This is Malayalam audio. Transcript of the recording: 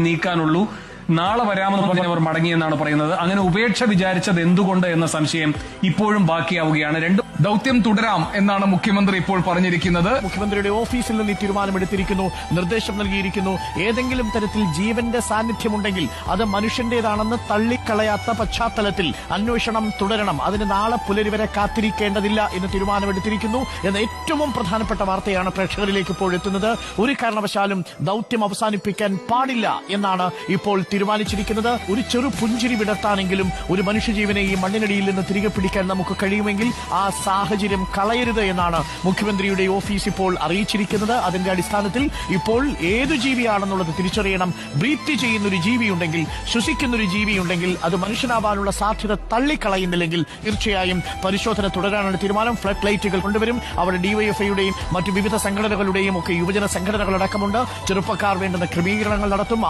നീക്കാനുള്ളൂ. നാളെ വരാമെന്ന് പറഞ്ഞവർ മടങ്ങിയെന്നാണ് പറയുന്നത്. അങ്ങനെ ഉപേക്ഷ വിചാരിച്ചത് എന്തുകൊണ്ട് എന്ന സംശയം ഇപ്പോഴും ബാക്കിയാവുകയാണ്. ദൌത്യം തുടരാം എന്നാണ് മുഖ്യമന്ത്രി ഇപ്പോൾ പറഞ്ഞിരിക്കുന്നത്. മുഖ്യമന്ത്രിയുടെ ഓഫീസിൽ നിന്ന് ഈ തീരുമാനമെടുത്തിരിക്കുന്നു, നിർദ്ദേശം നൽകിയിരിക്കുന്നു. ഏതെങ്കിലും തരത്തിൽ ജീവന്റെ സാന്നിധ്യമുണ്ടെങ്കിൽ അത് മനുഷ്യന്റേതാണെന്ന് തള്ളിക്കളയാത്ത പശ്ചാത്തലത്തിൽ അന്വേഷണം തുടരണം. അതിന് നാളെ പുലരി വരെ കാത്തിരിക്കേണ്ടതില്ല എന്ന് തീരുമാനമെടുത്തിരിക്കുന്നു എന്ന ഏറ്റവും പ്രധാനപ്പെട്ട വാർത്തയാണ് പ്രേക്ഷകരിലേക്ക് ഇപ്പോൾ എത്തുന്നത്. ഒരു കാരണവശാലും ദൌത്യം അവസാനിപ്പിക്കാൻ പാടില്ല എന്നാണ് ഇപ്പോൾ തീരുമാനിച്ചിരിക്കുന്നത്. ഒരു ചെറു പുഞ്ചിരി വിടർത്താനെങ്കിലും ഒരു മനുഷ്യജീവനെ ഈ മണ്ണിനടിയിൽ നിന്ന് തിരികെ പിടിക്കാൻ നമുക്ക് കഴിയുമെങ്കിൽ ആ സാഹചര്യം കളയരുത് എന്നാണ് മുഖ്യമന്ത്രിയുടെ ഓഫീസ് ഇപ്പോൾ അറിയിച്ചിരിക്കുന്നത്. അതിന്റെ അടിസ്ഥാനത്തിൽ ഇപ്പോൾ ഏതു ജീവിയാണെന്നുള്ളത് തിരിച്ചറിയണം. ബ്രീത്ത് ചെയ്യുന്നൊരു ജീവിയുണ്ടെങ്കിൽ, ശ്വസിക്കുന്നൊരു ജീവിയുണ്ടെങ്കിൽ അത് മനുഷ്യനാവാനുള്ള സാധ്യത തള്ളിക്കളയുന്നില്ലെങ്കിൽ തീർച്ചയായും പരിശോധന തുടരാനാണ് തീരുമാനം. ഫ്ലഡ് ലൈറ്റുകൾ കൊണ്ടുവരും. അവിടെ ഡിവൈഎഫ്ഐയുടെയും മറ്റു വിവിധ സംഘടനകളുടെയും ഒക്കെ യുവജന സംഘടനകളടക്കമുണ്ട്. ചെറുപ്പക്കാർ വേണ്ടുന്ന ക്രമീകരണങ്ങൾ നടത്തും.